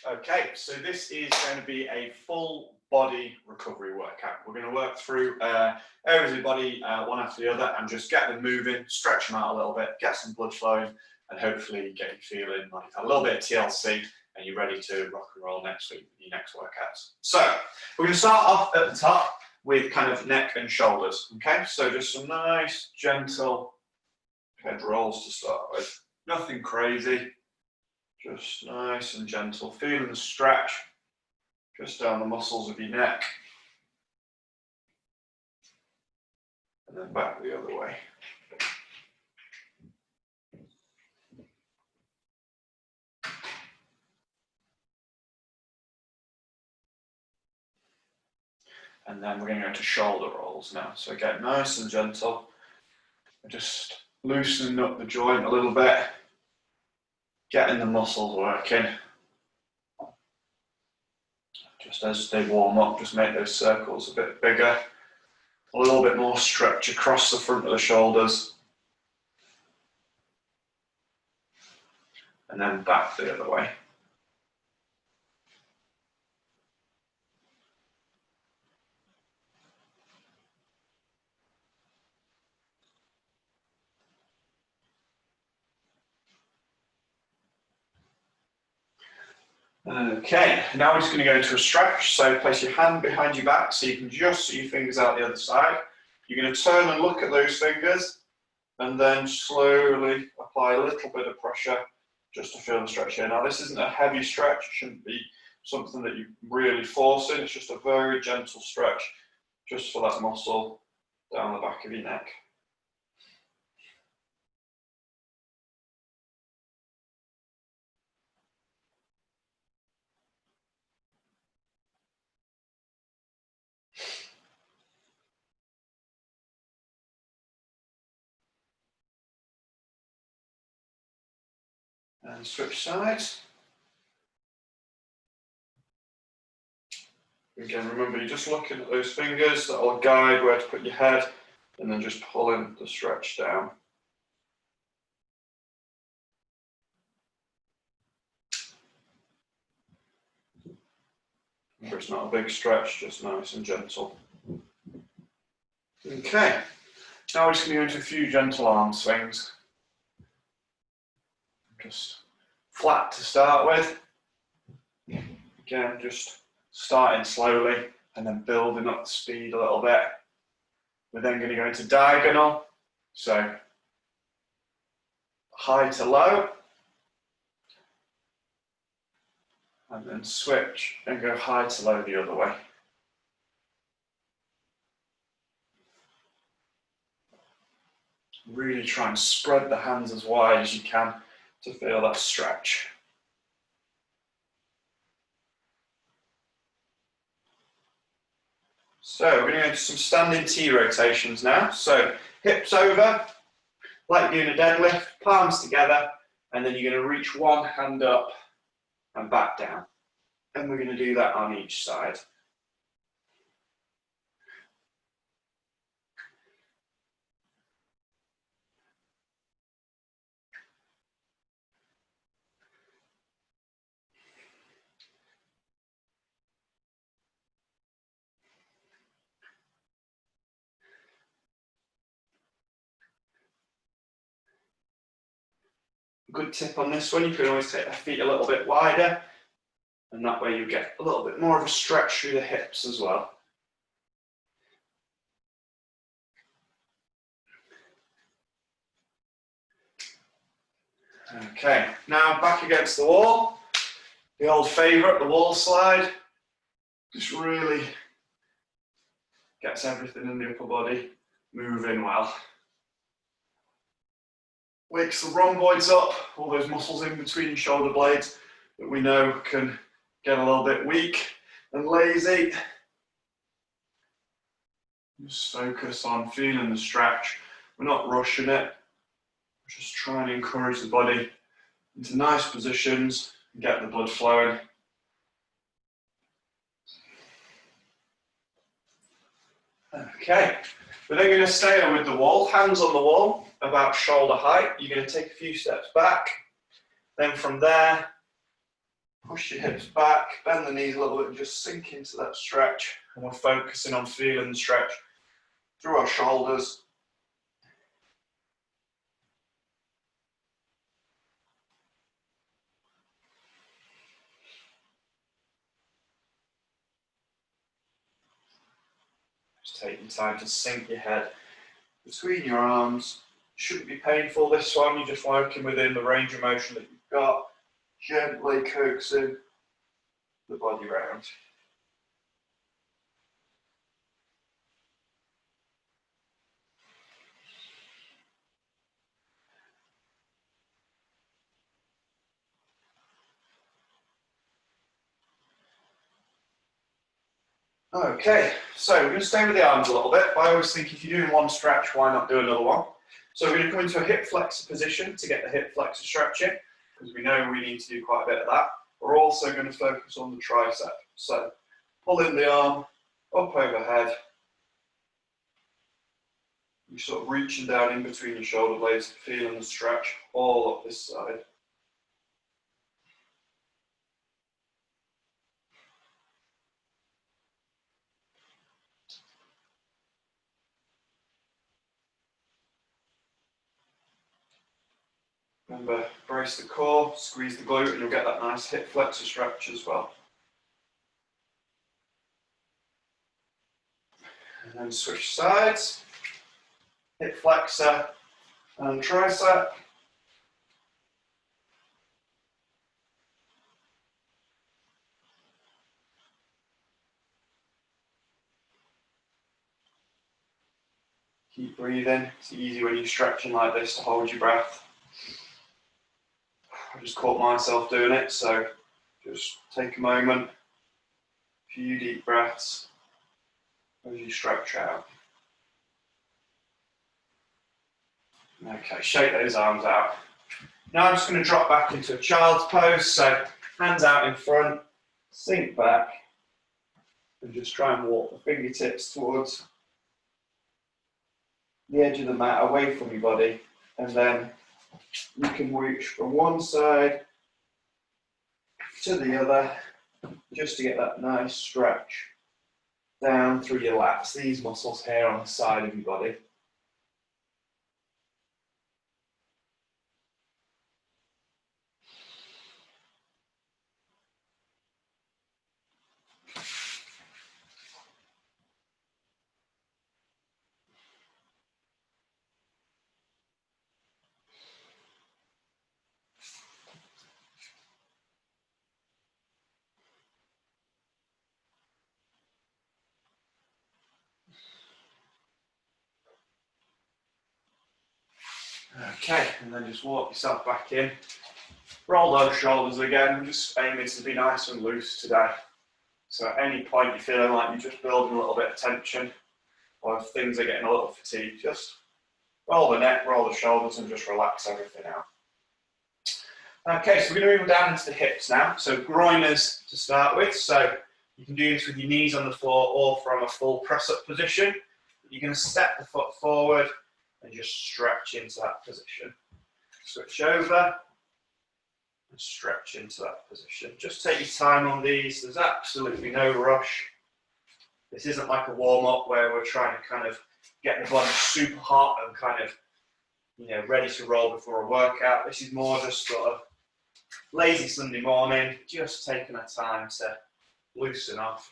Okay, so this is going to be a full body recovery workout. We're going to work through areas of the body one after the other and just get them moving, stretch them out a little bit, get some blood flowing, and hopefully get you feeling like you've had a little bit of TLC and you're ready to rock and roll next week with your next workouts. So we're going to start off at the top with kind of neck and shoulders. Okay, so just some nice gentle head rolls to start with. Nothing crazy. Just nice and gentle, feeling the stretch just down the muscles of your neck. And then back the other way. And then we're going to go to shoulder rolls now. So again, nice and gentle. Just loosening up the joint a little bit. Getting the muscles working. Just as they warm up, just make those circles a bit bigger. A little bit more stretch across the front of the shoulders. And then back the other way. Okay, now we're just going to go into a stretch. So place your hand behind your back so you can just see your fingers out the other side. You're going to turn and look at those fingers and then slowly apply a little bit of pressure just to feel the stretch here. Now this isn't a heavy stretch, it shouldn't be something that you really force in, it's just a very gentle stretch just for that muscle down the back of your neck. And switch sides. Again, remember you're just looking at those fingers that will guide where to put your head and then just pulling the stretch down. Remember, it's not a big stretch, just nice and gentle. Okay, now we're just going to go into a few gentle arm swings. Just flat to start with. Again, just starting slowly and then building up the speed a little bit. We're then going to go into diagonal. So high to low. And then switch and go high to low the other way. Really try and spread the hands as wide as you can to feel that stretch. So we're going to go into some standing T rotations now. So hips over, like you're doing a deadlift, palms together, and then you're going to reach one hand up and back down. And we're going to do that on each side. Good tip on this one, you can always take the feet a little bit wider and that way you get a little bit more of a stretch through the hips as well. Okay, now back against the wall, the old favourite, the wall slide, just really gets everything in the upper body moving well. Wakes the rhomboids up, all those muscles in between your shoulder blades that we know can get a little bit weak and lazy. Just focus on feeling the stretch. We're not rushing it. We're just trying to encourage the body into nice positions and get the blood flowing. Okay, we're then going to stay with the wall, hands on the wall, about shoulder height. You're going to take a few steps back. Then from there, Push your hips back, bend the knees a little bit and just sink into that stretch. And we're focusing on feeling the stretch through our shoulders. Just take your time to sink your head between your arms. Shouldn't be painful this one, you're just working within the range of motion that you've got. Gently coaxing the body round. Okay, so we're going to stay with the arms a little bit, but I always think if you're doing one stretch, why not do another one? So we're going to come into a hip flexor position to get the hip flexor stretching, because we know we need to do quite a bit of that. We're also going to focus on the tricep. So pulling the arm up overhead, you're sort of reaching down in between your shoulder blades, feeling the stretch all up this side. Remember, brace the core, squeeze the glute, and you'll get that nice hip flexor stretch as well. And then switch sides, hip flexor and tricep. Keep breathing. It's easy when you're stretching like this to hold your breath. I just caught myself doing it, so just take a moment, a few deep breaths as you stretch out. Okay, shake those arms out. Now I'm just going to drop back into a child's pose, so hands out in front, sink back, and just try and walk the fingertips towards the edge of the mat, away from your body, and then you can reach from one side to the other, just to get that nice stretch down through your lats, these muscles here on the side of your body. Okay, and then just walk yourself back in. Roll those shoulders again. We're just aiming to be nice and loose today. So at any point you're feeling like you're just building a little bit of tension, or if things are getting a little fatigued, just roll the neck, roll the shoulders, and just relax everything out. Okay, so we're going to move down into the hips now. So groiners to start with. So you can do this with your knees on the floor or from a full press-up position. You're going to step the foot forward and just stretch into that position. Switch over and stretch into that position. Just take your time on these. There's absolutely no rush. This isn't like a warm-up where we're trying to kind of get the body super hot and kind of, ready to roll before a workout. This is more just sort of lazy Sunday morning, just taking our time to loosen off.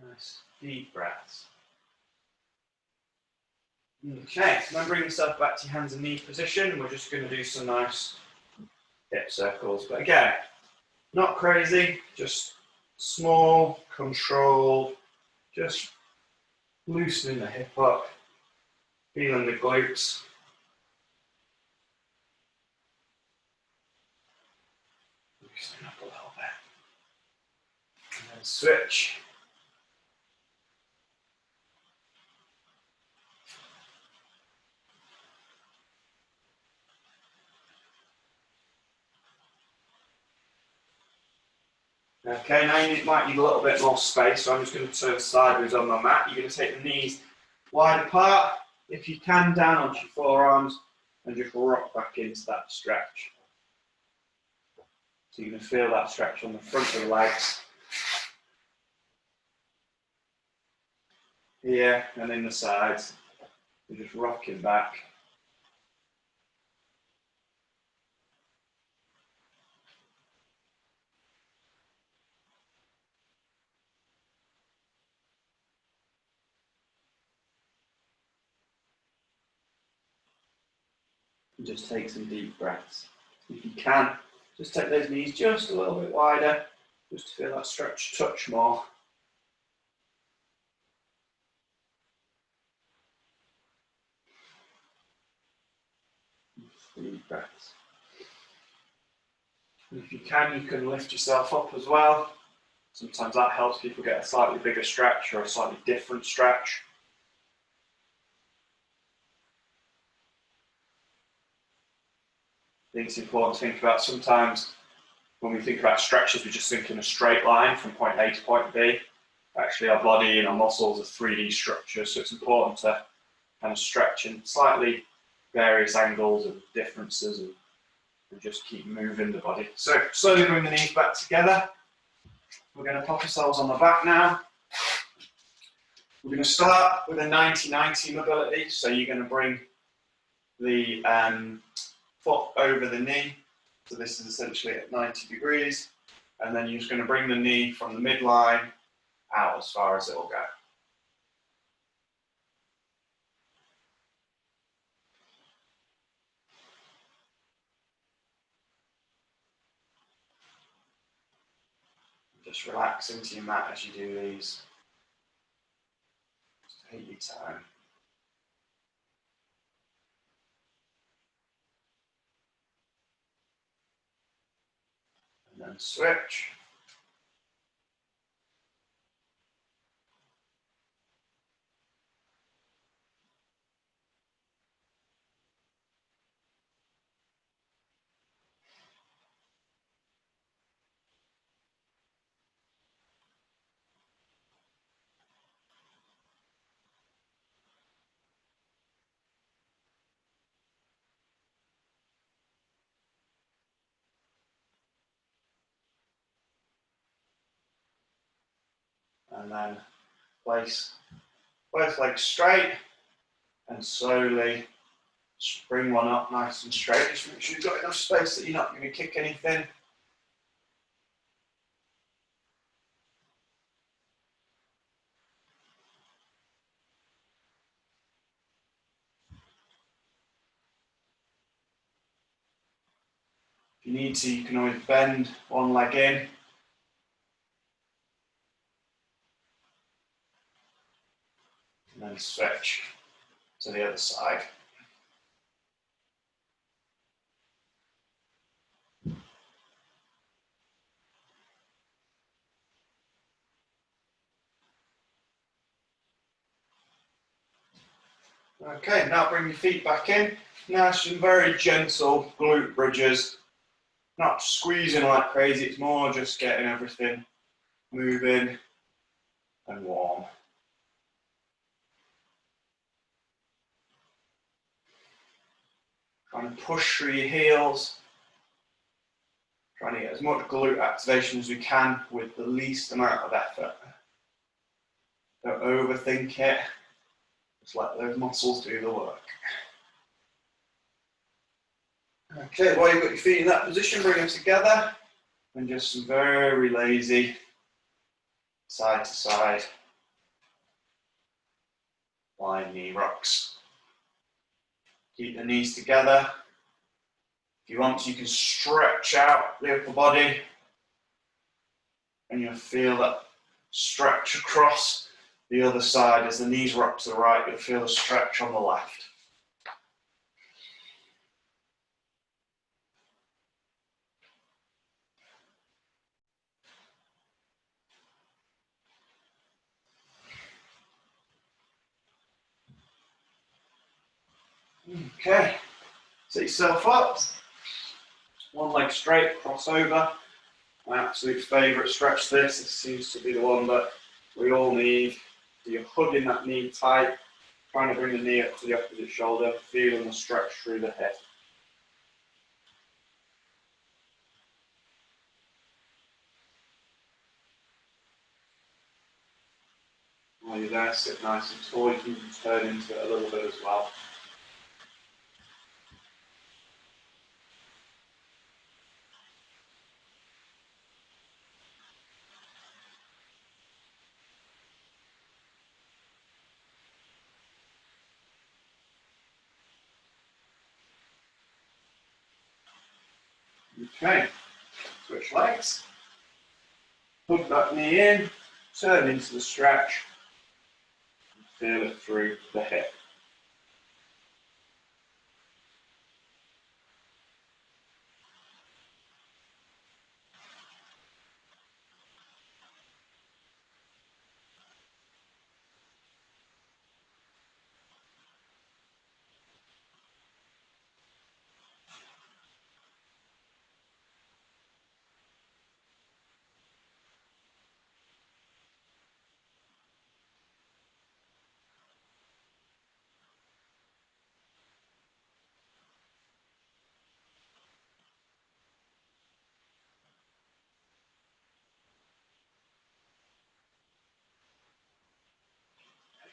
Nice, deep breaths. Okay, so then bring yourself back to your hands and knee position. We're just going to do some nice hip circles. But again, not crazy, just small, controlled Just loosening the hip up, feeling the glutes. Loosening up a little bit. And then switch. Okay, now you might need a little bit more space, so I'm just going to turn sideways on my mat. You're going to take the knees wide apart, if you can, down onto your forearms, and just rock back into that stretch. So you're going to feel that stretch on the front of the legs, here and in the sides. You're just rocking back. And just take some deep breaths. If you can, just take those knees just a little bit wider, just to feel that stretch touch more. Deep breaths. And if you can lift yourself up as well. Sometimes that helps people get a slightly bigger stretch or a slightly different stretch. I think it's important to think about, sometimes when we think about stretches, we just think in a straight line from point A to point B. Actually, our body and our muscles are 3D structures, so it's important to kind of stretch in slightly various angles and differences and just keep moving the body. So slowly bring the knees back together. We're going to pop ourselves on the back now. We're going to start with a 90-90 mobility. So you're going to bring the foot over the knee. So this is essentially at 90 degrees. And then you're just going to bring the knee from the midline out as far as it will go. Just relax into your mat as you do these. Just take your time. And then switch. And then place both legs straight and slowly bring one up nice and straight. Just make sure you've got enough space that you're not going to kick anything. If you need to, you can always bend one leg in. And then switch to the other side. Okay, now bring your feet back in. Now some very gentle glute bridges. Not squeezing like crazy, it's more just getting everything moving and warm. Trying to push through your heels. Trying to get as much glute activation as we can with the least amount of effort. Don't overthink it. Just let those muscles do the work. Okay, while you've got your feet in that position, bring them together. And just some very lazy side to side lying knee rocks. Keep the knees together. If you want to, you can stretch out the upper body and you'll feel that stretch across The other side, as the knees rock to the right, you'll feel a stretch on the left. Okay, sit yourself up, one leg straight, cross over. My absolute favourite stretch this seems to be the one that we all need. So you're hugging that knee tight, trying to bring the knee up to the opposite shoulder, feeling the stretch through the hip. While you're there, sit nice and tall, you can turn into it a little bit as well. Okay, switch legs, hug that knee in, turn into the stretch, and feel it through the hip.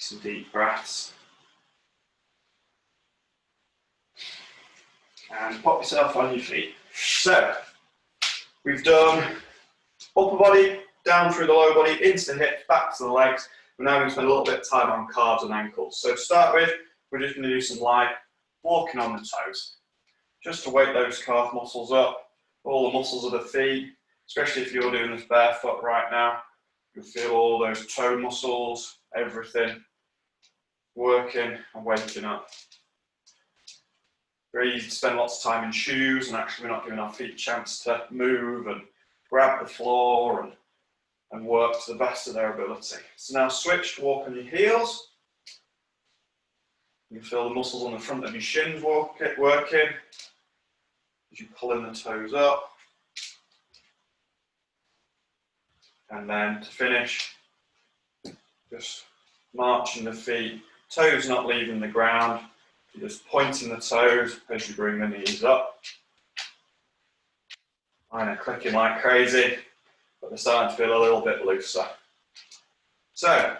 Take some deep breaths. And pop yourself on your feet. So, we've done upper body, down through the lower body, into the hips, back to the legs. We're now going to spend a little bit of time on calves and ankles. So to start with, we're just going to do some light walking on the toes. Just to wake those calf muscles up, all the muscles of the feet, especially if you're doing this barefoot right now. You'll feel all those toe muscles, everything working and waking up. Very easy to spend lots of time in shoes and actually we're not giving our feet a chance to move and grab the floor and work to the best of their ability. So now switch to walk on your heels. You can feel the muscles on the front of your shins working as you pull in the toes up. And then to finish, just marching the feet, toes not leaving the ground. You're just pointing the toes as you bring the knees up. Mine are clicking like crazy, but they're starting to feel a little bit looser. So,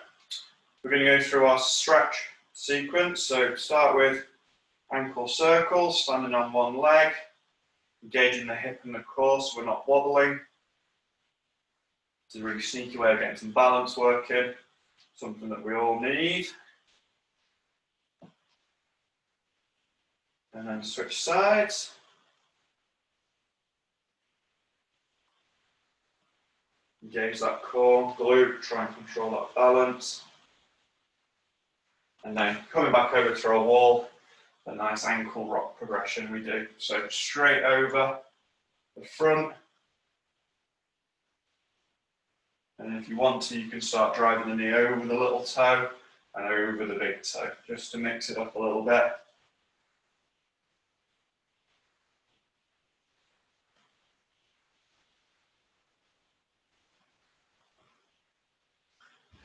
we're going to go through our stretch sequence. So, start with ankle circles, standing on one leg, engaging the hip and the core so we're not wobbling. It's a really sneaky way of getting some balance working, something that we all need. And then switch sides. Engage that core, glute, try and control that balance. And then coming back over to our wall, a nice ankle rock progression we do. So straight over the front. And if you want to, you can start driving the knee over the little toe and over the big toe, just to mix it up a little bit.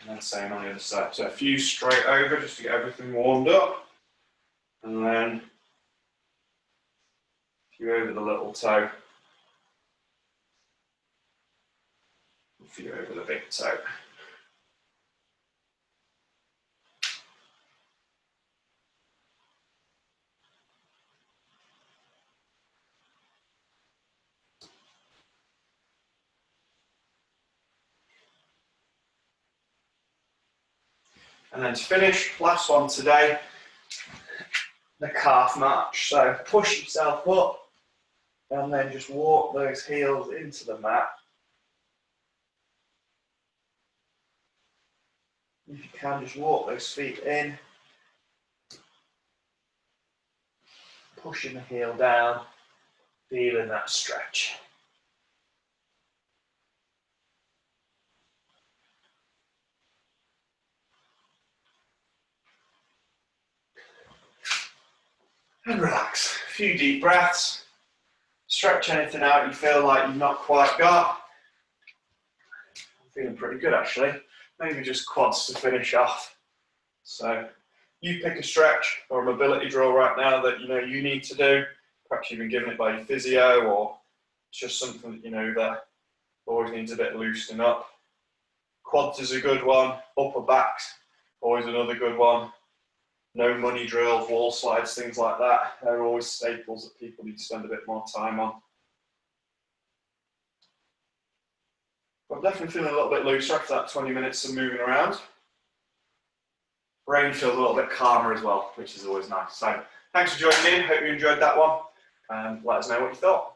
And then same on the other side. So a few straight over just to get everything warmed up. And then a few over the little toe. A few over the big toe. And then to finish, last one today, the calf march. So push yourself up and then just walk those heels into the mat. If you can, just walk those feet in, pushing the heel down, feeling that stretch. And relax. A few deep breaths. Stretch anything out you feel like you've not quite got. I'm feeling pretty good actually. Maybe just quads to finish off. So you pick a stretch or a mobility drill right now that you know you need to do. Perhaps you've been given it by your physio, or it's just something that you know that always needs a bit of loosening up. Quads is a good one. Upper backs, always another good one. No money drills, wall slides, things like that. They're always staples that people need to spend a bit more time on. I'm definitely feeling a little bit looser after that 20 minutes of moving around. Brain feels a little bit calmer as well, which is always nice. So thanks for joining in. Hope you enjoyed that one. And let us know what you thought.